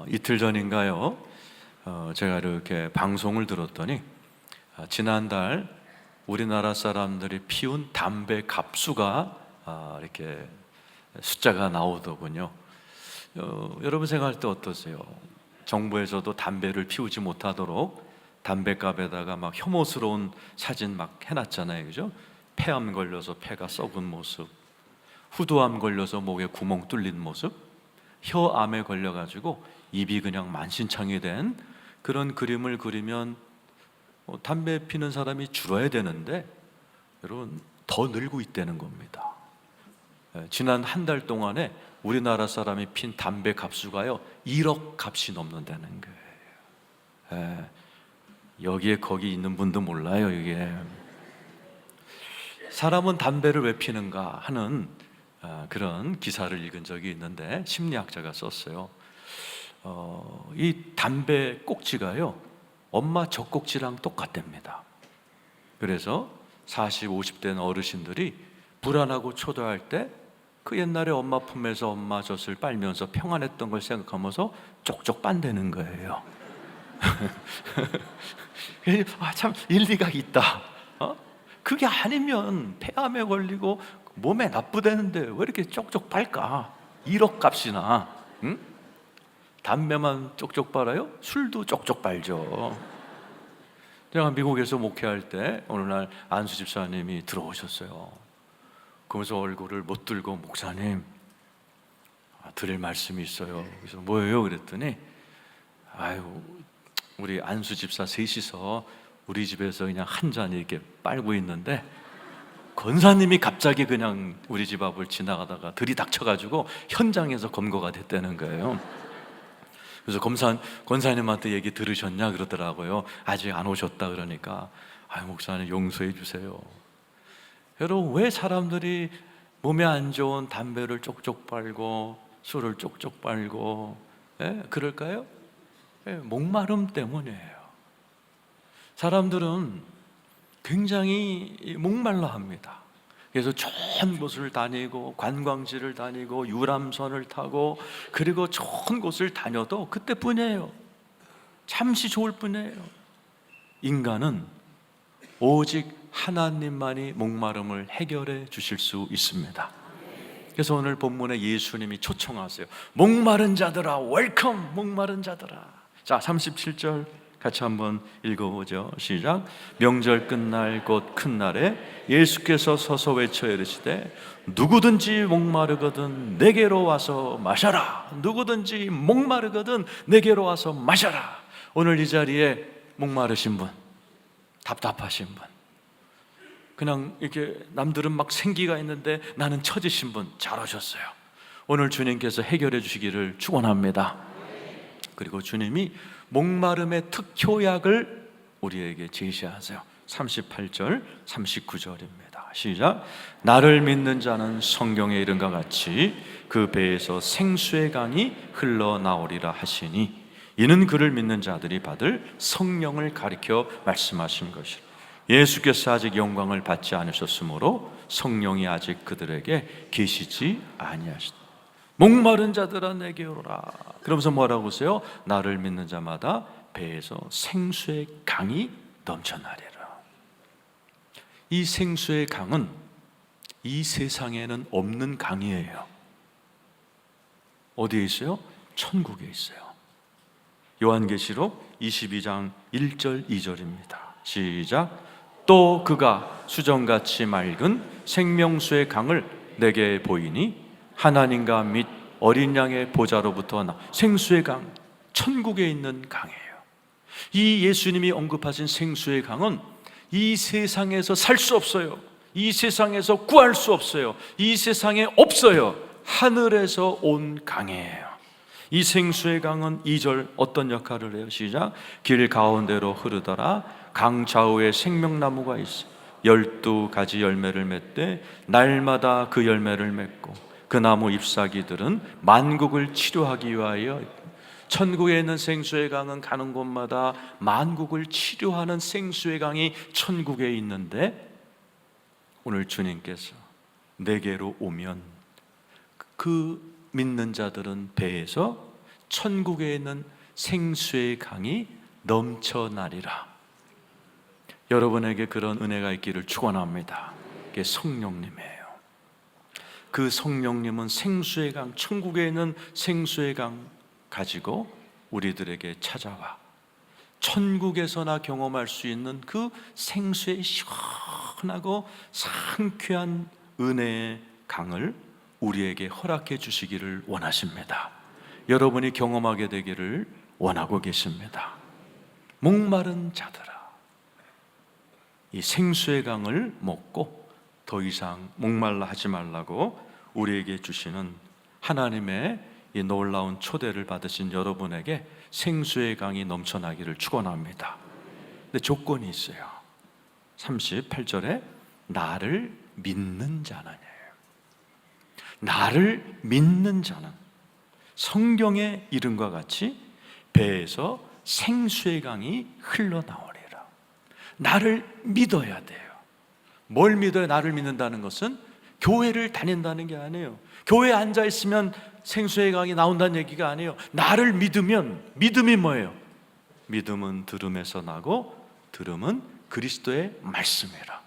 이틀 전인가요? 제가 이렇게 방송을 들었더니 지난달 우리나라 사람들이 피운 담배 갑수가 이렇게 숫자가 나오더군요. 여러분 생각할 때 어떠세요? 정부에서도 담배를 피우지 못하도록 담배갑에다가 막 혐오스러운 사진 막 해놨잖아요, 그죠? 폐암 걸려서 폐가 썩은 모습, 후두암 걸려서 목에 구멍 뚫린 모습, 혀암에 걸려가지고 입이 그냥 만신창이 된 그런 그림을 그리면 담배 피는 사람이 줄어야 되는데 여러분 더 늘고 있다는 겁니다. 지난 한 달 동안에 우리나라 사람이 핀 담배 값수가요 1억 값이 넘는다는 거예요. 여기에 거기 있는 분도 몰라요. 이게 사람은 담배를 왜 피는가 하는 그런 기사를 읽은 적이 있는데 심리학자가 썼어요. 이 담배 꼭지가요 엄마 젖꼭지랑 똑같답니다. 그래서 40, 50 된 어르신들이 불안하고 초조할 때 그 옛날에 엄마 품에서 엄마 젖을 빨면서 평안했던 걸 생각하면서 쪽쪽 빤대는 거예요. 참 일리가 있다. 그게 아니면 폐암에 걸리고 몸에 나쁘다는데 왜 이렇게 쪽쪽 빨까? 1억 값이나. 응? 담배만 쪽쪽 빨아요? 술도 쪽쪽 빨죠. 제가 미국에서 목회할 때 어느 날 안수 집사님이 들어오셨어요. 그러면서 얼굴을 못 들고 목사님 드릴 말씀이 있어요. 그래서 뭐예요? 그랬더니 우리 안수 집사 셋이서 우리 집에서 그냥 한 잔 이렇게 빨고 있는데 권사님이 갑자기 그냥 우리 집 앞을 지나가다가 들이닥쳐가지고 현장에서 검거가 됐다는 거예요. 그래서 권사님한테 얘기 들으셨냐 그러더라고요. 아직 안 오셨다 그러니까 목사님 용서해 주세요. 여러분 왜 사람들이 몸에 안 좋은 담배를 쪽쪽 빨고 술을 쪽쪽 빨고 그럴까요? 목마름 때문이에요. 사람들은 굉장히 목말라 합니다. 그래서 좋은 곳을 다니고 관광지를 다니고 유람선을 타고 그리고 좋은 곳을 다녀도 그때뿐이에요. 잠시 좋을 뿐이에요. 인간은 오직 하나님만이 목마름을 해결해 주실 수 있습니다. 그래서 오늘 본문에 예수님이 초청하세요. 목마른 자들아 웰컴, 목마른 자들아. 자, 37절 같이 한번 읽어보죠. 시작. 명절 끝날 곧 큰 날에 예수께서 서서 외쳐 이르시되 누구든지 목마르거든 내게로 와서 마셔라. 누구든지 목마르거든 내게로 와서 마셔라. 오늘 이 자리에 목마르신 분, 답답하신 분, 그냥 이렇게 남들은 막 생기가 있는데 나는 처지신 분 잘 오셨어요. 오늘 주님께서 해결해 주시기를 축원합니다. 그리고 주님이 목마름의 특효약을 우리에게 제시하세요. 38절, 39절입니다. 시작. 나를 믿는 자는 성경에 이른 것 같이 그 배에서 생수의 강이 흘러나오리라 하시니 이는 그를 믿는 자들이 받을 성령을 가리켜 말씀하신 것이라. 예수께서 아직 영광을 받지 않으셨으므로 성령이 아직 그들에게 계시지 아니하시다. 목마른 자들아 내게 오라. 그러면서 뭐라고 하세요? 나를 믿는 자마다 배에서 생수의 강이 넘쳐나리라. 이 생수의 강은 이 세상에는 없는 강이에요. 어디에 있어요? 천국에 있어요. 요한계시록 22장 1절 2절입니다. 시작. 또 그가 수정같이 맑은 생명수의 강을 내게 보이니 하나님과 및 어린 양의 보좌로부터 나 생수의 강, 천국에 있는 강이에요. 이 예수님이 언급하신 생수의 강은 이 세상에서 살 수 없어요. 이 세상에서 구할 수 없어요. 이 세상에 없어요. 하늘에서 온 강이에요. 이 생수의 강은 2절 어떤 역할을 해요? 시작. 길 가운데로 흐르더라. 강 좌우에 생명나무가 있어 12가지 열매를 맺되 날마다 그 열매를 맺고 그 나무 잎사귀들은 만국을 치료하기 위하여. 천국에 있는 생수의 강은 가는 곳마다 만국을 치료하는 생수의 강이 천국에 있는데 오늘 주님께서 내게로 오면 그 믿는 자들은 배에서 천국에 있는 생수의 강이 넘쳐나리라. 여러분에게 그런 은혜가 있기를 축원합니다. 그게 성령님이에요. 그 성령님은 생수의 강, 천국에 있는 생수의 강 가지고 우리들에게 찾아와 천국에서나 경험할 수 있는 그 생수의 시원하고 상쾌한 은혜의 강을 우리에게 허락해 주시기를 원하십니다. 여러분이 경험하게 되기를 원하고 계십니다. 목마른 자들아, 이 생수의 강을 먹고 더 이상 목말라 하지 말라고 우리에게 주시는 하나님의 이 놀라운 초대를 받으신 여러분에게 생수의 강이 넘쳐나기를 축원합니다. 근데 조건이 있어요. 38절에 나를 믿는 자라냐예요. 나를 믿는 자는 성경의 이름과 같이 배에서 생수의 강이 흘러나오리라. 나를 믿어야 돼요. 뭘 믿어야 나를 믿는다는 것은 교회를 다닌다는 게 아니에요. 교회에 앉아 있으면 생수의 강이 나온다는 얘기가 아니에요. 나를 믿으면, 믿음이 뭐예요? 믿음은 들음에서 나고 들음은 그리스도의 말씀이라.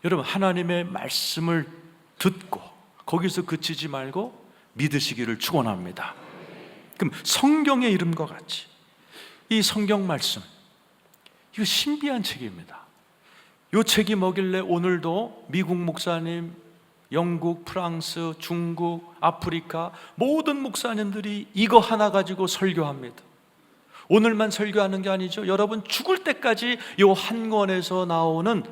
여러분, 하나님의 말씀을 듣고 거기서 그치지 말고 믿으시기를 축원합니다. 그럼 성경의 이름과 같이 이 성경 말씀, 이거 신비한 책입니다. 이 책이 뭐길래 오늘도 미국 목사님, 영국, 프랑스, 중국, 아프리카 모든 목사님들이 이거 하나 가지고 설교합니다. 오늘만 설교하는 게 아니죠. 여러분 죽을 때까지 이 한 권에서 나오는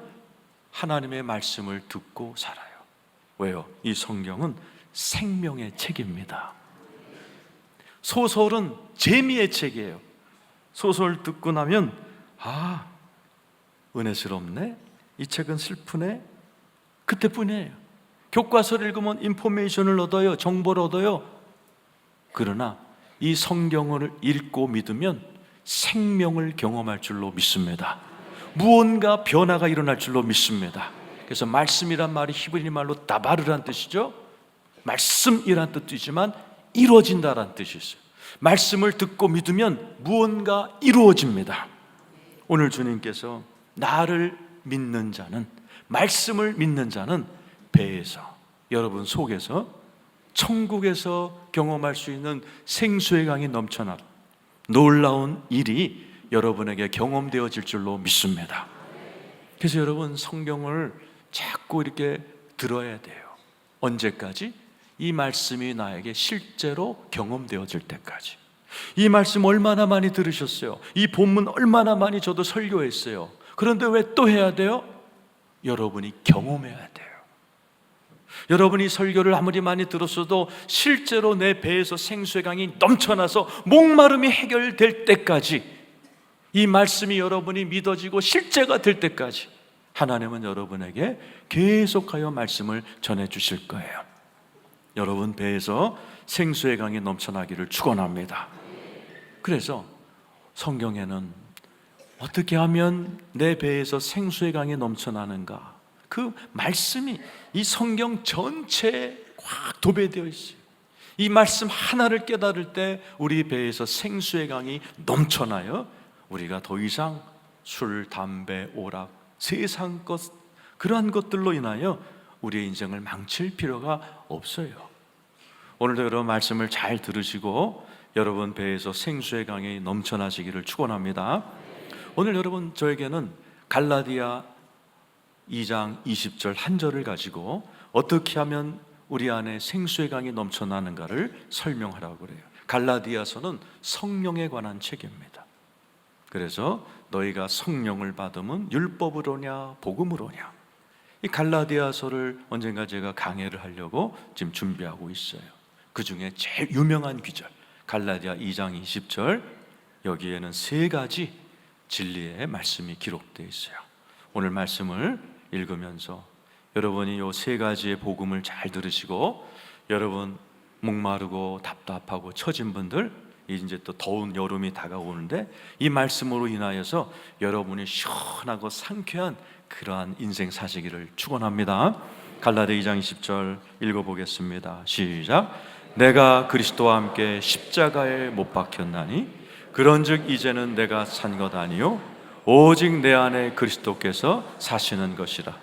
하나님의 말씀을 듣고 살아요. 왜요? 이 성경은 생명의 책입니다. 소설은 재미의 책이에요. 소설 듣고 나면 은혜스럽네, 이 책은 슬프네, 그때뿐이에요. 교과서를 읽으면 인포메이션을 얻어요, 정보를 얻어요. 그러나 이 성경을 읽고 믿으면 생명을 경험할 줄로 믿습니다. 무언가 변화가 일어날 줄로 믿습니다. 그래서 말씀이란 말이 히브리 말로 다바르란 뜻이죠. 말씀이란 뜻도 있지만 이루어진다란 뜻이 있어요. 말씀을 듣고 믿으면 무언가 이루어집니다. 오늘 주님께서 나를 믿는 자는, 말씀을 믿는 자는 배에서, 여러분 속에서, 천국에서 경험할 수 있는 생수의 강이 넘쳐나 놀라운 일이 여러분에게 경험되어질 줄로 믿습니다. 그래서 여러분 성경을 자꾸 이렇게 들어야 돼요. 언제까지? 이 말씀이 나에게 실제로 경험되어질 때까지. 이 말씀 얼마나 많이 들으셨어요? 이 본문 얼마나 많이 저도 설교했어요. 그런데 왜 또 해야 돼요? 여러분이 경험해야 돼요. 여러분이 설교를 아무리 많이 들었어도 실제로 내 배에서 생수의 강이 넘쳐나서 목마름이 해결될 때까지, 이 말씀이 여러분이 믿어지고 실제가 될 때까지 하나님은 여러분에게 계속하여 말씀을 전해주실 거예요. 여러분 배에서 생수의 강이 넘쳐나기를 축원합니다. 그래서 성경에는 어떻게 하면 내 배에서 생수의 강이 넘쳐나는가, 그 말씀이 이 성경 전체에 꽉 도배되어 있어요. 이 말씀 하나를 깨달을 때 우리 배에서 생수의 강이 넘쳐나요. 우리가 더 이상 술, 담배, 오락, 세상 것, 그러한 것들로 인하여 우리의 인생을 망칠 필요가 없어요. 오늘도 여러분 말씀을 잘 들으시고 여러분 배에서 생수의 강이 넘쳐나시기를 축원합니다. 오늘 여러분 저에게는 갈라디아 2장 20절 한 절을 가지고 어떻게 하면 우리 안에 생수의 강이 넘쳐나는가를 설명하라고 그래요. 갈라디아서는 성령에 관한 책입니다. 그래서 너희가 성령을 받으면 율법으로냐 복음으로냐, 이 갈라디아서를 언젠가 제가 강해를 하려고 지금 준비하고 있어요. 그 중에 제일 유명한 귀절 갈라디아 2장 20절, 여기에는 세 가지 진리의 말씀이 기록되어 있어요. 오늘 말씀을 읽으면서 여러분이 이 세 가지의 복음을 잘 들으시고, 여러분 목마르고 답답하고 처진 분들, 이제 또 더운 여름이 다가오는데 이 말씀으로 인하여서 여러분이 시원하고 상쾌한 그러한 인생 사시기를 축원합니다. 갈라디아 2장 20절 읽어보겠습니다. 시작. 내가 그리스도와 함께 십자가에 못 박혔나니 그런즉 이제는 내가 산 것 아니요 오직 내 안에 그리스도께서 사시는 것이라.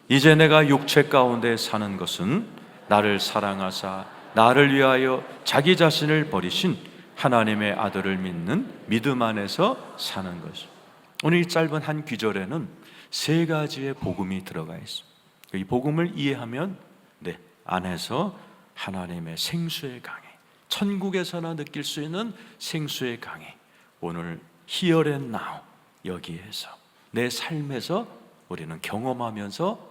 이제 내가 육체 가운데 사는 것은 나를 사랑하사 나를 위하여 자기 자신을 버리신 하나님의 아들을 믿는 믿음 안에서 사는 것이다. 오늘 이 짧은 한 귀절에는 세 가지의 복음이 들어가 있습니다. 이 복음을 이해하면 내 안에서 하나님의 생수의 강이, 천국에서나 느낄 수 있는 생수의 강이 오늘 here and now 여기에서 내 삶에서 우리는 경험하면서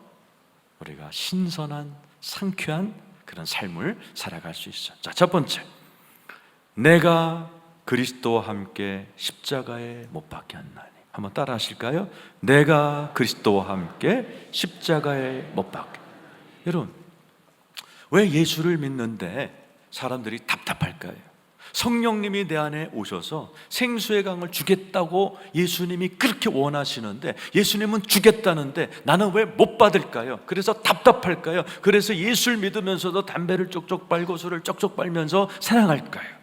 우리가 신선한 상쾌한 그런 삶을 살아갈 수 있어요. 자, 첫 번째, 내가 그리스도와 함께 십자가에 못 박혔나니. 한번 따라 하실까요? 내가 그리스도와 함께 십자가에 못 박혔. 여러분, 왜 예수를 믿는데 사람들이 답답할까요? 성령님이 내 안에 오셔서 생수의 강을 주겠다고 예수님이 그렇게 원하시는데, 예수님은 주겠다는데 나는 왜 못 받을까요? 그래서 답답할까요? 그래서 예수를 믿으면서도 담배를 쪽쪽 빨고 술을 쪽쪽 빨면서 사랑할까요?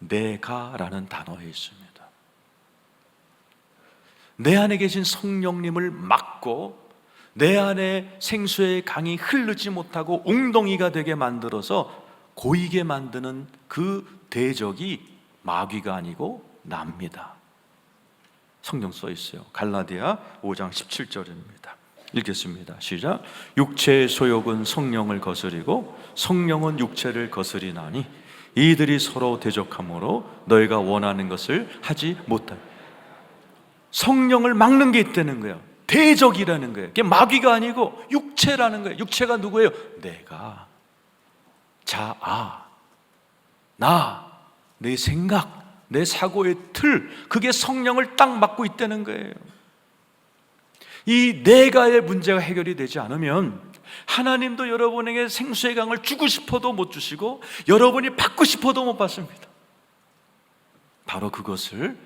내가라는 단어에 있습니다. 내 안에 계신 성령님을 막고 내 안에 생수의 강이 흐르지 못하고 웅덩이가 되게 만들어서 고이게 만드는 그 대적이 마귀가 아니고 납니다. 성경 써 있어요. 갈라디아 5장 17절입니다. 읽겠습니다. 시작. 육체의 소욕은 성령을 거스리고 성령은 육체를 거스리나니 이들이 서로 대적하므로 너희가 원하는 것을 하지 못하리. 성령을 막는 게 있다는 거예요. 대적이라는 거예요. 그게 마귀가 아니고 육체라는 거예요. 육체가 누구예요? 내가, 자아, 나, 내 생각, 내 사고의 틀, 그게 성령을 딱 막고 있다는 거예요. 이 내가의 문제가 해결이 되지 않으면 하나님도 여러분에게 생수의 강을 주고 싶어도 못 주시고 여러분이 받고 싶어도 못 받습니다. 바로 그것을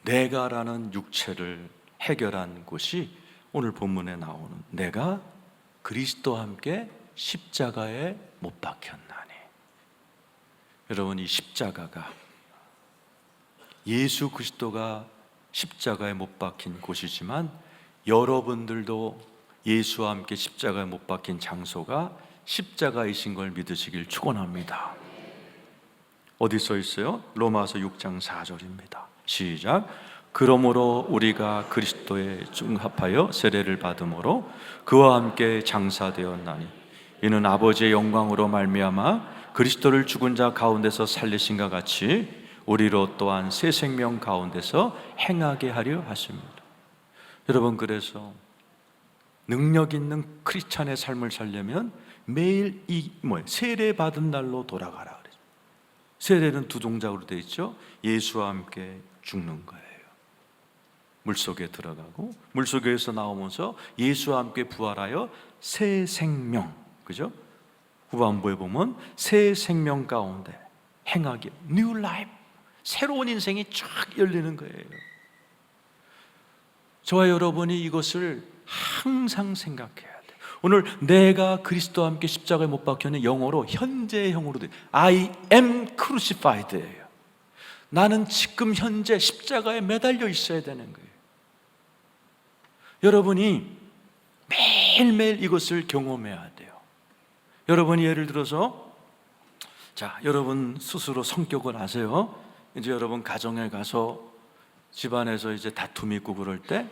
내가라는 육체를 해결한 곳이 오늘 본문에 나오는 내가 그리스도와 함께 십자가에 못 박혔나니. 여러분, 이 십자가가 예수 그리스도가 십자가에 못 박힌 곳이지만 여러분들도 예수와 함께 십자가에 못 박힌 장소가 십자가이신 걸 믿으시길 축원합니다. 어디 써 있어요? 로마서 6장 4절입니다. 시작. 그러므로 우리가 그리스도에 중합하여 세례를 받음으로 그와 함께 장사되었나니 이는 아버지의 영광으로 말미암아 그리스도를 죽은 자 가운데서 살리신과 같이 우리로 또한 새 생명 가운데서 행하게 하려 하십니다. 여러분, 그래서 능력 있는 크리스찬의 삶을 살려면 매일 세례 받은 날로 돌아가라 그래요. 세례는 두 동작으로 되어 있죠. 예수와 함께 죽는 거예요. 물속에 들어가고 물속에서 나오면서 예수와 함께 부활하여 새 생명, 그죠? 후반부에 보면 새 생명 가운데 행하기, new life, 새로운 인생이 쫙 열리는 거예요. 저와 여러분이 이것을 항상 생각해야 돼요. 오늘 내가 그리스도와 함께 십자가에 못 박혀는 영어로 현재형으로 돼. I am crucified예요. 나는 지금 현재 십자가에 매달려 있어야 되는 거예요. 여러분이 매일매일 이것을 경험해야 돼요. 여러분이 예를 들어서, 자, 여러분 스스로 성격을 아세요. 이제 여러분 가정에 가서 집안에서 이제 다툼이 있고 그럴 때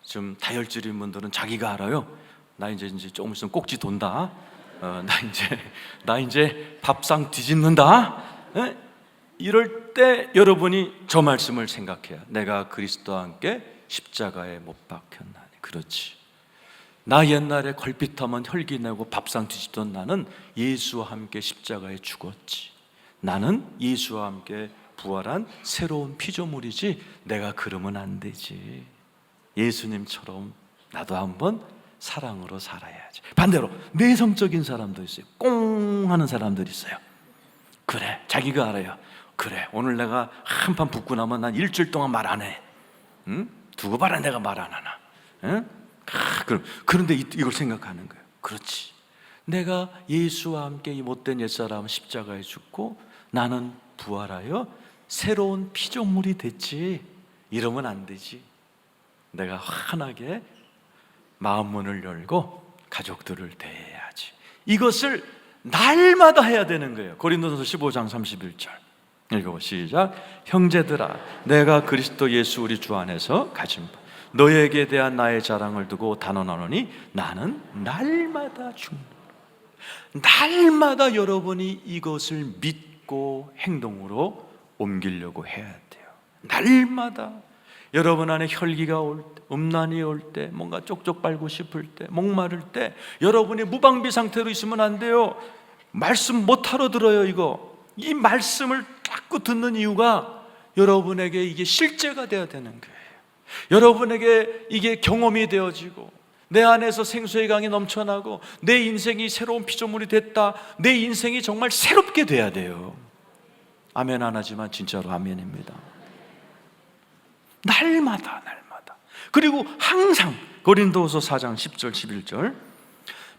좀 다혈질인 분들은 자기가 알아요. 나 이제 조금 있으면 꼭지 돈다. 나 이제 밥상 뒤집는다. 에? 이럴 때 여러분이 저 말씀을 생각해야, 내가 그리스도와 함께 십자가에 못 박혔나니. 그렇지. 나 옛날에 걸핏하면 혈기 내고 밥상 뒤집던 나는 예수와 함께 십자가에 죽었지. 나는 예수와 함께 부활한 새로운 피조물이지. 내가 그러면 안 되지. 예수님처럼 나도 한번 사랑으로 살아야지. 반대로 내성적인 사람도 있어요. 꽁 하는 사람들이 있어요. 그래, 자기가 알아요. 그래, 오늘 내가 한판 붙고 나면 난 일주일 동안 말 안 해. 응? 두고 봐라, 내가 말 안 하나. 응? 그런데 이걸 생각하는 거예요. 그렇지, 내가 예수와 함께 이 못된 옛사람 십자가에 죽고 나는 부활하여 새로운 피조물이 됐지, 이러면 안 되지. 내가 환하게 마음 문을 열고 가족들을 대해야지. 이것을 날마다 해야 되는 거예요. 고린도전서 15장 31절 읽어보 시작. 형제들아, 내가 그리스도 예수 우리 주 안에서 가진 바 너에게 대한 나의 자랑을 두고 단언하노니 나는 날마다 죽는다. 날마다 여러분이 이것을 믿고 행동으로 옮기려고 해야 돼요. 날마다 여러분 안에 혈기가 올 때, 음란이 올 때, 뭔가 쪽쪽 빨고 싶을 때, 목마를 때 여러분이 무방비 상태로 있으면 안 돼요. 말씀 못하러 들어요. 이 말씀을 자꾸 듣는 이유가 여러분에게 이게 실제가 되어야 되는 거예요. 여러분에게 이게 경험이 되어지고 내 안에서 생수의 강이 넘쳐나고 내 인생이 새로운 피조물이 됐다, 내 인생이 정말 새롭게 돼야 돼요. 아멘 안 하지만 진짜로 아멘입니다. 날마다. 그리고 항상 고린도후서 4장 10절 11절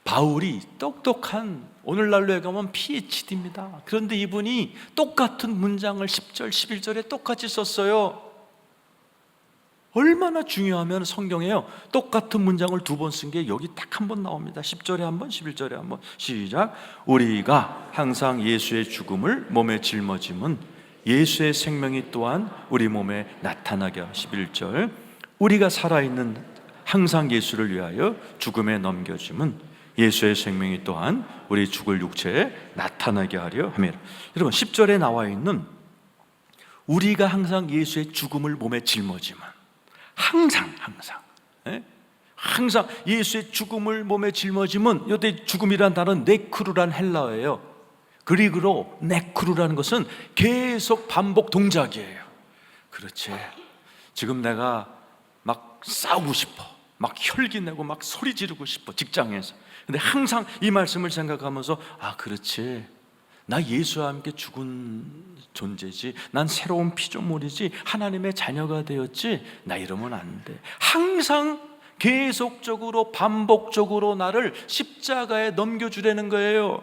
바울이 똑똑한, 오늘날로 가면 PhD입니다. 그런데 이분이 똑같은 문장을 10절 11절에 똑같이 썼어요. 얼마나 중요하면 성경에요, 똑같은 문장을 두 번 쓴 게 여기 딱 한 번 나옵니다. 10절에 한 번, 11절에 한 번. 시작. 우리가 항상 예수의 죽음을 몸에 짊어짐은 예수의 생명이 또한 우리 몸에 나타나게. 11절. 우리가 살아있는 항상 예수를 위하여 죽음에 넘겨짐은 예수의 생명이 또한 우리 죽을 육체에 나타나게 하려 함이라. 여러분 10절에 나와 있는 우리가 항상 예수의 죽음을 몸에 짊어짐은, 항상 예수의 죽음을 몸에 짊어짐은, 여기 죽음이란 단어는 네크루란 헬라어예요. 그리그로 네크루라는 것은 계속 반복 동작이에요. 그렇지, 지금 내가 막 싸우고 싶어, 막 혈기 내고 막 소리 지르고 싶어, 직장에서. 근데 항상 이 말씀을 생각하면서 그렇지, 나 예수와 함께 죽은 존재지, 난 새로운 피조물이지, 하나님의 자녀가 되었지, 나 이러면 안 돼. 항상 계속적으로 반복적으로 나를 십자가에 넘겨주려는 거예요.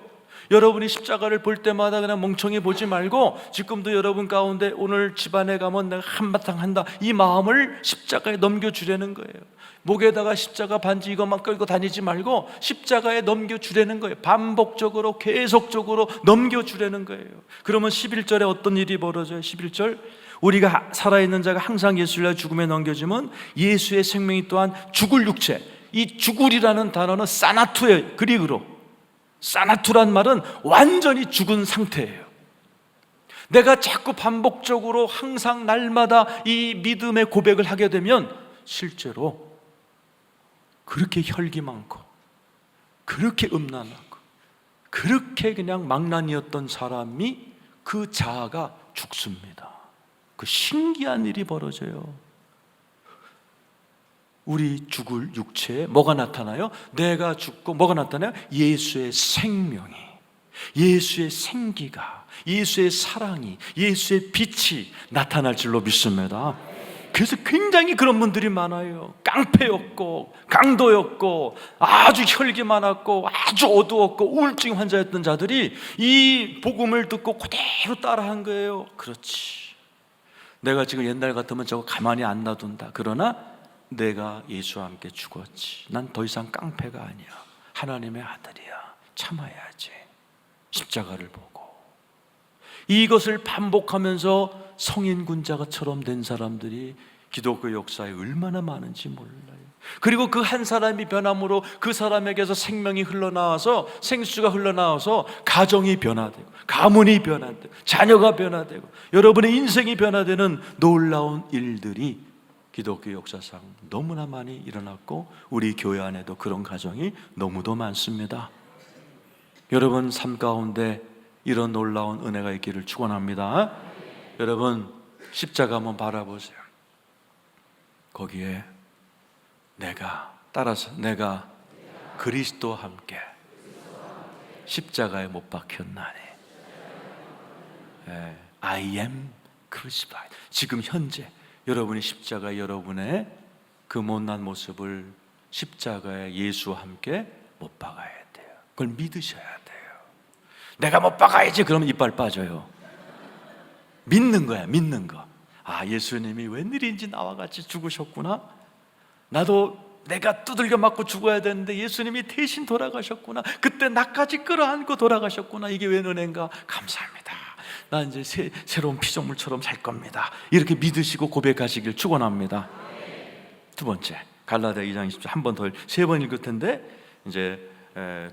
여러분이 십자가를 볼 때마다 그냥 멍청이 보지 말고, 지금도 여러분 가운데 오늘 집안에 가면 내가 한바탕 한다, 이 마음을 십자가에 넘겨주려는 거예요. 목에다가 십자가 반지 이것만 끌고 다니지 말고 십자가에 넘겨주려는 거예요. 반복적으로 계속적으로 넘겨주려는 거예요. 그러면 11절에 어떤 일이 벌어져요? 11절, 우리가 살아있는 자가 항상 예수를 위하여 죽음에 넘겨지면 예수의 생명이 또한 죽을 육체. 이 죽을이라는 단어는 사나투예요. 그리그로 사나투란 말은 완전히 죽은 상태예요. 내가 자꾸 반복적으로 항상 날마다 이 믿음의 고백을 하게 되면 실제로 그렇게 혈기 많고 그렇게 음란하고 그렇게 그냥 망난이었던 사람이 그 자아가 죽습니다. 그 신기한 일이 벌어져요. 우리 죽을 육체에 뭐가 나타나요? 내가 죽고 뭐가 나타나요? 예수의 생명이, 예수의 생기가, 예수의 사랑이, 예수의 빛이 나타날 줄로 믿습니다. 그래서 굉장히 그런 분들이 많아요. 깡패였고 강도였고 아주 혈기 많았고 아주 어두웠고 우울증 환자였던 자들이 이 복음을 듣고 그대로 따라한 거예요. 그렇지, 내가 지금 옛날 같으면 저거 가만히 안 놔둔다. 그러나 내가 예수와 함께 죽었지, 난 더 이상 깡패가 아니야, 하나님의 아들이야, 참아야지. 십자가를 보고 이것을 반복하면서 성인 군자처럼 된 사람들이 기독교 역사에 얼마나 많은지 몰라요. 그리고 그 한 사람이 변함으로 그 사람에게서 생명이 흘러나와서, 생수가 흘러나와서 가정이 변화되고 가문이 변화되고 자녀가 변화되고 여러분의 인생이 변화되는 놀라운 일들이 기독교 역사상 너무나 많이 일어났고 우리 교회 안에도 그런 가정이 너무도 많습니다. 여러분 삶 가운데 이런 놀라운 은혜가 있기를 축원합니다. 여러분 십자가 한번 바라보세요. 거기에 내가 그리스도와 함께 십자가에 못 박혔나니, I am crucified. 지금 현재 여러분이 십자가에 여러분의 그 못난 모습을 십자가에 예수와 함께 못 박아야 돼요. 그걸 믿으셔야 돼요. 내가 못 박아야지 그러면 이빨 빠져요. 믿는 거야, 믿는 거. 아, 예수님이 웬일인지 나와 같이 죽으셨구나. 나도 내가 두들겨 맞고 죽어야 되는데 예수님이 대신 돌아가셨구나. 그때 나까지 끌어안고 돌아가셨구나. 이게 웬 은혜인가. 감사합니다. 나 이제 새로운 피조물처럼 살 겁니다. 이렇게 믿으시고 고백하시길 축원합니다. 두 번째, 갈라디아 2장 20절 한 번 더, 세 번 읽을 텐데 이제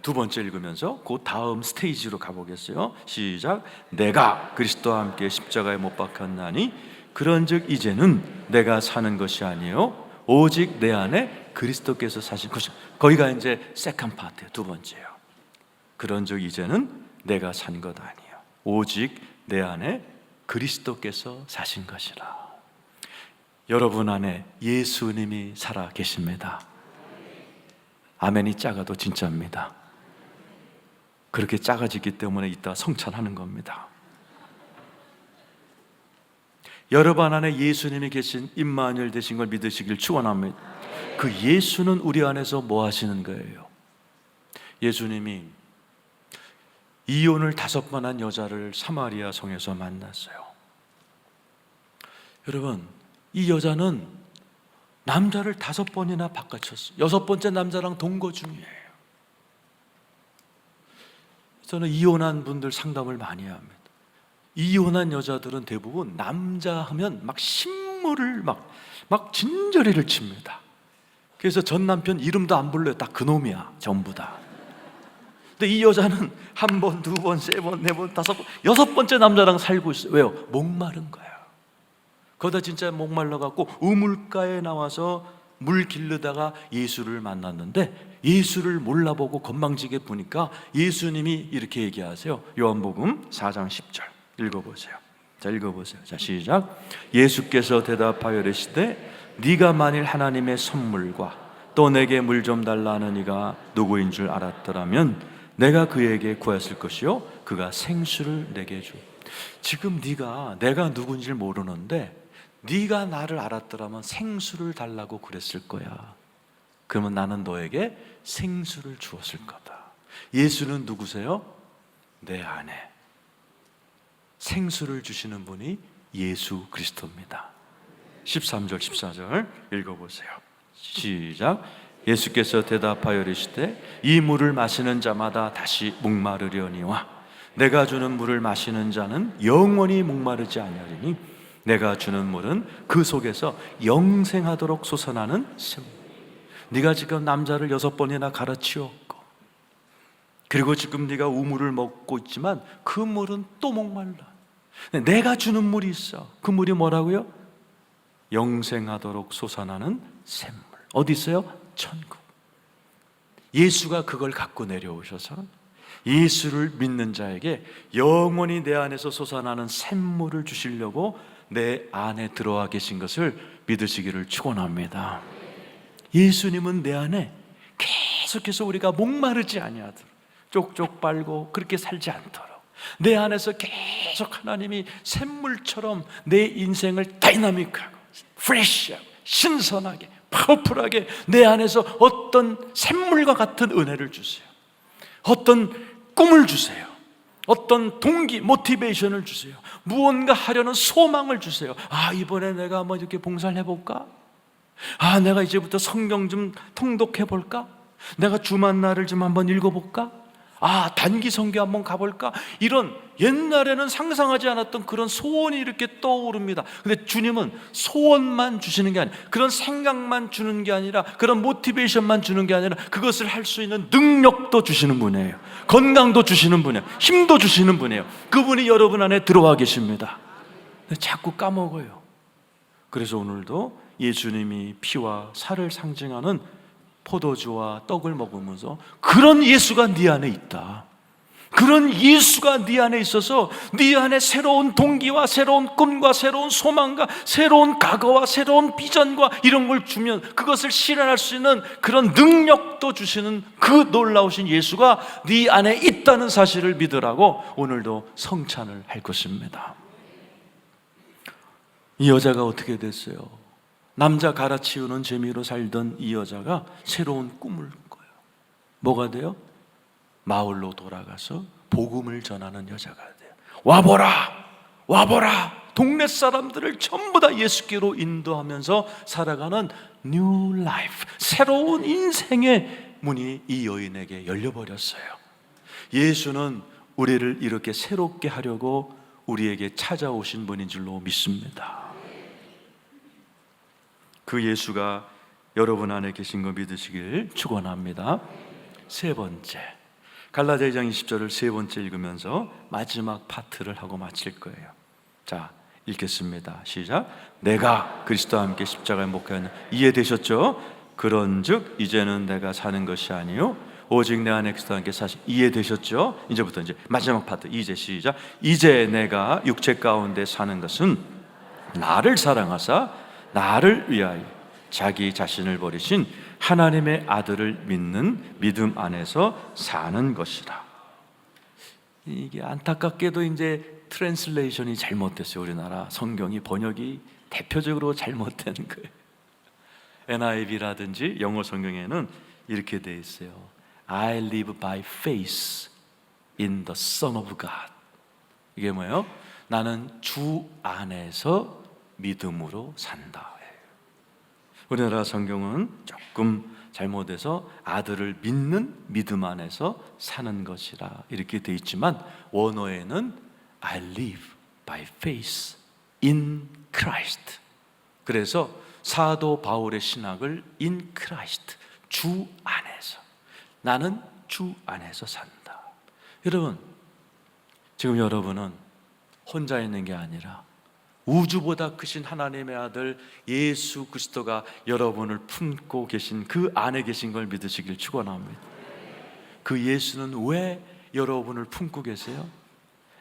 두 번째 읽으면서 그 다음 스테이지로 가보겠어요. 시작. 내가 그리스도와 함께 십자가에 못 박혔나니 그런즉 이제는 내가 사는 것이 아니요 오직 내 안에 그리스도께서 사신 것이. 거기가 이제 세컨 파트예요. 두 번째요. 그런즉 이제는 내가 산 것 아니요 오직 내 안에 그리스도께서 사신 것이라. 여러분 안에 예수님이 살아 계십니다. 아멘이 작아도 진짜입니다. 그렇게 작아지기 때문에 이따 성찬하는 겁니다. 여러분 안에 예수님이 계신 임마누엘 되신 걸 믿으시길 축원합니다. 그 예수는 우리 안에서 뭐 하시는 거예요? 예수님이 이혼을 5번 한 여자를 사마리아 성에서 만났어요. 여러분, 이 여자는 남자를 5번이나 바꿔쳤어요. 6번째 남자랑 동거 중이에요. 저는 이혼한 분들 상담을 많이 합니다. 이혼한 여자들은 대부분 남자 하면 막 신물을 막 진저리를 칩니다. 그래서 전 남편 이름도 안 불러요. 딱 그놈이야, 전부 다. 근데 이 여자는 1번, 2번, 3번, 4번, 5번, 6번째 남자랑 살고 있어요. 왜요? 목마른 거야. 거기다 진짜 목말라갖고 우물가에 나와서 물 기르다가 예수를 만났는데 예수를 몰라보고 건망지게 보니까 예수님이 이렇게 얘기하세요. 요한복음 4장 10절 읽어보세요. 자, 읽어보세요. 자, 시작. 예수께서 대답하여 이르시되 네가 만일 하나님의 선물과 또 내게 물 좀 달라 하는 이가 누구인 줄 알았더라면 내가 그에게 구했을 것이요 그가 생수를 내게 주. 지금 네가 내가 누군지 모르는데 네가 나를 알았더라면 생수를 달라고 그랬을 거야. 그러면 나는 너에게 생수를 주었을 거다. 예수는 누구세요? 내 안에 생수를 주시는 분이 예수 그리스도입니다. 13절 14절 읽어보세요. 시작. 예수께서 대답하여 이르시되 이 물을 마시는 자마다 다시 목마르려니와 내가 주는 물을 마시는 자는 영원히 목마르지 아니하리니 내가 주는 물은 그 속에서 영생하도록 솟아나는 샘. 네가 지금 남자를 6번이나 갈아치웠고 그리고 지금 네가 우물을 먹고 있지만 그 물은 또 목말라. 내가 주는 물이 있어. 그 물이 뭐라고요? 영생하도록 솟아나는 샘물. 어디 있어요? 천국. 예수가 그걸 갖고 내려오셔서 예수를 믿는 자에게 영원히 내 안에서 솟아나는 샘물을 주시려고 내 안에 들어와 계신 것을 믿으시기를 축원합니다. 예수님은 내 안에 계속해서 우리가 목마르지 아니하도록 쪽쪽 빨고 그렇게 살지 않도록 내 안에서 계속 하나님이 샘물처럼 내 인생을 다이나믹하고 프레시하고 신선하게 파워풀하게 내 안에서 어떤 샘물과 같은 은혜를 주세요. 어떤 꿈을 주세요. 어떤 동기, 모티베이션을 주세요. 무언가 하려는 소망을 주세요. 아, 이번에 내가 한번 이렇게 봉사를 해볼까? 아, 내가 이제부터 성경 좀 통독해볼까? 내가 주만나를 좀 한번 읽어볼까? 아, 단기 선교 한번 가볼까? 이런 옛날에는 상상하지 않았던 그런 소원이 이렇게 떠오릅니다. 근데 주님은 소원만 주시는 게 아니라, 그런 생각만 주는 게 아니라, 그런 모티베이션만 주는 게 아니라 그것을 할 수 있는 능력도 주시는 분이에요. 건강도 주시는 분이에요. 힘도 주시는 분이에요. 그분이 여러분 안에 들어와 계십니다. 근데 자꾸 까먹어요. 그래서 오늘도 예수님이 피와 살을 상징하는 포도주와 떡을 먹으면서 그런 예수가 네 안에 있다. 그런 예수가 네 안에 있어서 네 안에 새로운 동기와 새로운 꿈과 새로운 소망과 새로운 과거와 새로운 비전과 이런 걸 주면 그것을 실현할 수 있는 그런 능력도 주시는 그 놀라우신 예수가 네 안에 있다는 사실을 믿으라고 오늘도 성찬을 할 것입니다. 이 여자가 어떻게 됐어요? 남자 갈아치우는 재미로 살던 이 여자가 새로운 꿈을 꾼 거예요. 뭐가 돼요? 마을로 돌아가서 복음을 전하는 여자가 돼요. 와보라, 와보라. 동네 사람들을 전부 다 예수께로 인도하면서 살아가는 뉴 라이프, 새로운 인생의 문이 이 여인에게 열려버렸어요. 예수는 우리를 이렇게 새롭게 하려고 우리에게 찾아오신 분인 줄로 믿습니다. 그 예수가 여러분 안에 계신 거 믿으시길 축원합니다. 세 번째, 갈라디아 2장 20절을 세 번째 읽으면서 마지막 파트를 하고 마칠 거예요. 자, 읽겠습니다. 시작. 내가 그리스도와 함께 십자가에 못 박혀 이해되셨죠? 그런즉 이제는 내가 사는 것이 아니요 오직 내 안에 그리스도와 함께 사시. 이해되셨죠? 이제부터 이제 마지막 파트. 이제 시작. 이제 내가 육체 가운데 사는 것은 나를 사랑하사 나를 위하여 자기 자신을 버리신 하나님의 아들을 믿는 믿음 안에서 사는 것이라. 이게 안타깝게도 이제 트랜슬레이션이 잘못됐어요. 우리나라 성경이 번역이 대표적으로 잘못된 거예요. NIV라든지 영어 성경에는 이렇게 돼 있어요. I live by faith in the Son of God. 이게 뭐예요? 나는 주 안에서 믿음으로 산다. 우리나라 성경은 조금 잘못해서 아들을 믿는 믿음 안에서 사는 것이라 이렇게 돼 있지만 원어에는 I live by faith in Christ. 그래서 사도 바울의 신학을 in Christ, 주 안에서, 나는 주 안에서 산다. 여러분, 지금 여러분은 혼자 있는 게 아니라 우주보다 크신 하나님의 아들 예수 그리스도가 여러분을 품고 계신 그 안에 계신 걸 믿으시길 축원합니다. 그 예수는 왜 여러분을 품고 계세요?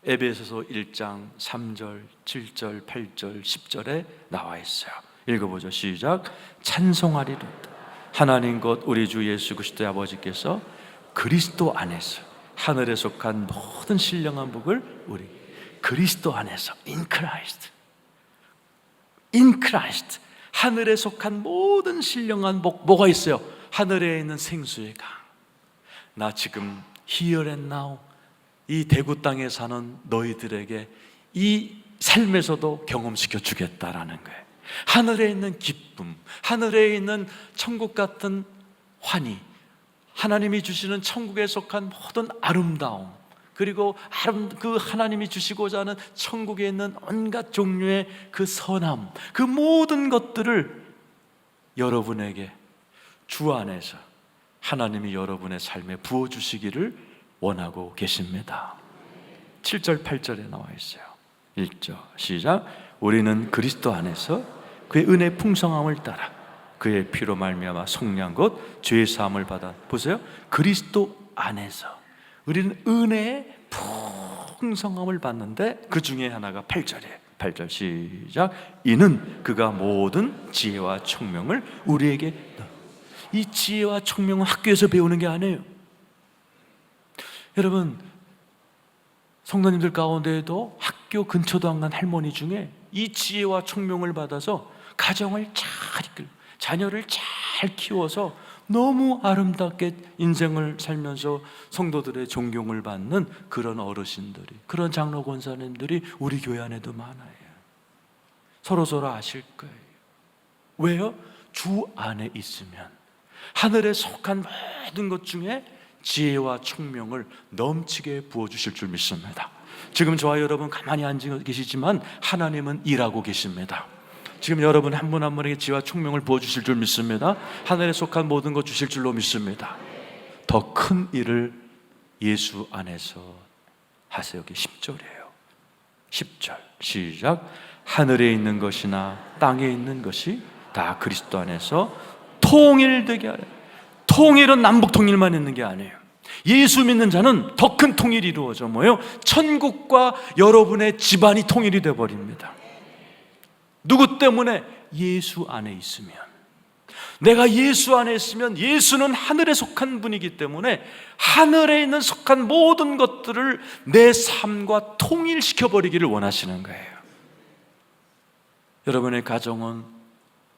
에베소서 1장 3절, 7절, 8절, 10절에 나와 있어요. 읽어보죠. 시작. 찬송하리로다 하나님 곧 우리 주 예수 그리스도의 아버지께서 그리스도 안에서 하늘에 속한 모든 신령한 복을 우리 그리스도 안에서 in Christ, in Christ, 하늘에 속한 모든 신령한 복, 뭐가 있어요? 하늘에 있는 생수의 강. 나 지금 here and now 이 대구 땅에 사는 너희들에게 이 삶에서도 경험시켜 주겠다라는 거예요. 하늘에 있는 기쁨, 하늘에 있는 천국 같은 환희, 하나님이 주시는 천국에 속한 모든 아름다움, 그리고 그 하나님이 주시고자 하는 천국에 있는 온갖 종류의 그 선함, 그 모든 것들을 여러분에게 주 안에서 하나님이 여러분의 삶에 부어주시기를 원하고 계십니다. 7절 8절에 나와 있어요. 1절 시작. 우리는 그리스도 안에서 그의 은혜 풍성함을 따라 그의 피로 말미암아 속량 곧 죄 사함을 받아. 보세요. 그리스도 안에서 우리는 은혜의 풍성함을 받는데 그 중에 하나가 8절이에요. 8절 시작. 이는 그가 모든 지혜와 총명을 우리에게. 이 지혜와 총명은 학교에서 배우는 게 아니에요. 여러분, 성도님들 가운데에도 학교 근처도 안 간 할머니 중에 이 지혜와 총명을 받아서 가정을 잘 이끌고 자녀를 잘 키워서 너무 아름답게 인생을 살면서 성도들의 존경을 받는 그런 어르신들이, 그런 장로 권사님들이 우리 교회 안에도 많아요. 서로서로 아실 거예요. 왜요? 주 안에 있으면 하늘에 속한 모든 것 중에 지혜와 총명을 넘치게 부어주실 줄 믿습니다. 지금 저와 여러분 가만히 앉아 계시지만 하나님은 일하고 계십니다. 지금 여러분 한 분 한 분에게 지혜와 총명을 부어주실 줄 믿습니다. 하늘에 속한 모든 것 주실 줄로 믿습니다. 더 큰 일을 예수 안에서 하세요. 여기 10절이에요 10절 시작. 하늘에 있는 것이나 땅에 있는 것이 다 그리스도 안에서 통일되게 하라. 통일은 남북 통일만 있는 게 아니에요. 예수 믿는 자는 더 큰 통일이 이루어져 뭐예요? 천국과 여러분의 집안이 통일이 되어버립니다. 누구 때문에? 예수 안에 있으면. 내가 예수 안에 있으면 예수는 하늘에 속한 분이기 때문에 하늘에 있는 속한 모든 것들을 내 삶과 통일시켜버리기를 원하시는 거예요. 여러분의 가정은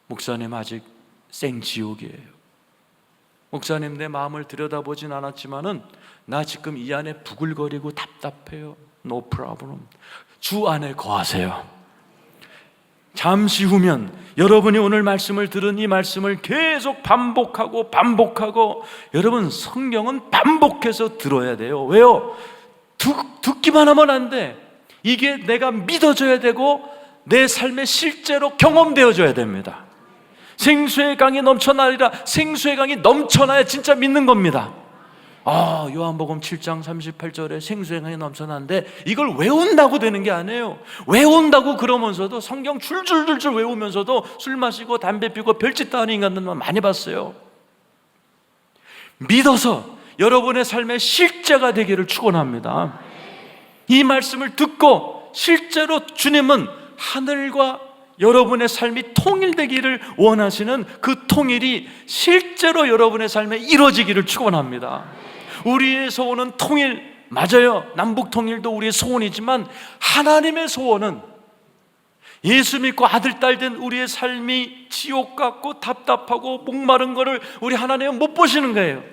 목사님 아직 생지옥이에요. 목사님, 내 마음을 들여다보진 않았지만은 나 지금 이 안에 부글거리고 답답해요. No problem. 주 안에 거하세요. 잠시 후면 여러분이 오늘 말씀을 들은 이 말씀을 계속 반복하고 여러분, 성경은 반복해서 들어야 돼요. 왜요? 듣기만 하면 안 돼. 이게 내가 믿어져야 되고 내 삶에 실제로 경험되어져야 됩니다. 생수의 강이 넘쳐나리라. 생수의 강이 넘쳐나야 진짜 믿는 겁니다. 요한복음 7장 38절에 생수의 강이 넘쳐나는데 이걸 외운다고 되는 게 아니에요. 외운다고 그러면서도 성경 줄줄줄줄 외우면서도 술 마시고 담배 피고 별짓 다 하는 인간들만 많이 봤어요. 믿어서 여러분의 삶의 실제가 되기를 축원합니다. 이 말씀을 듣고 실제로 주님은 하늘과 여러분의 삶이 통일되기를 원하시는 그 통일이 실제로 여러분의 삶에 이루어지기를 축원합니다. 우리의 소원은 통일, 맞아요. 남북 통일도 우리의 소원이지만 하나님의 소원은 예수 믿고 아들 딸 된 우리의 삶이 지옥 같고 답답하고 목마른 것을 우리 하나님은 못 보시는 거예요.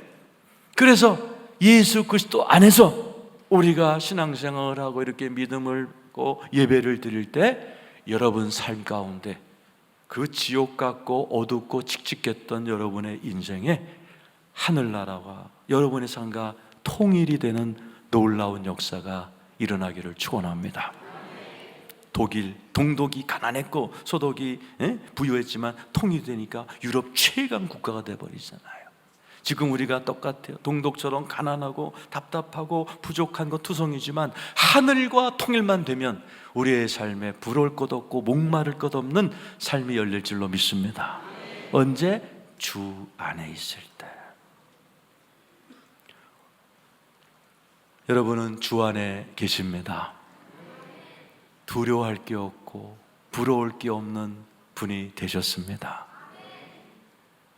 그래서 예수 그리스도 안에서 우리가 신앙생활을 하고 이렇게 믿음을 갖고 예배를 드릴 때 여러분 삶 가운데 그 지옥 같고 어둡고 칙칙했던 여러분의 인생에 하늘나라와 여러분의 삶과 통일이 되는 놀라운 역사가 일어나기를 축원합니다. 동독이 가난했고 소독이 부유했지만 통일되니까 유럽 최강 국가가 돼버리잖아요. 지금 우리가 똑같아요. 동독처럼 가난하고 답답하고 부족한 것 투성이지만 하늘과 통일만 되면 우리의 삶에 부러울 것 없고 목마를 것 없는 삶이 열릴 줄로 믿습니다. 언제? 주 안에 있을 때. 여러분은 주 안에 계십니다. 두려워할 게 없고 부러울 게 없는 분이 되셨습니다.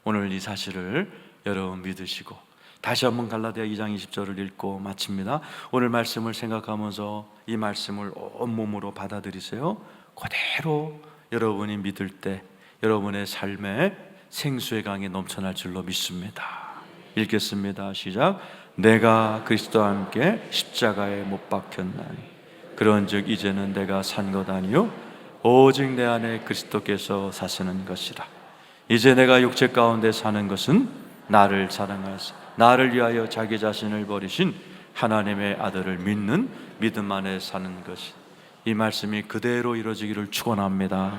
오늘 이 사실을 여러분 믿으시고 다시 한번 갈라디아 2장 20절을 읽고 마칩니다. 오늘 말씀을 생각하면서 이 말씀을 온몸으로 받아들이세요. 그대로 여러분이 믿을 때 여러분의 삶에 생수의 강이 넘쳐날 줄로 믿습니다. 읽겠습니다. 시작. 내가 그리스도와 함께 십자가에 못 박혔나니 그런즉 이제는 내가 산 것 아니요 오직 내 안에 그리스도께서 사시는 것이라. 이제 내가 육체 가운데 사는 것은 나를 사랑하사 나를 위하여 자기 자신을 버리신 하나님의 아들을 믿는 믿음 안에 사는 것이. 이 말씀이 그대로 이루어지기를 축원합니다.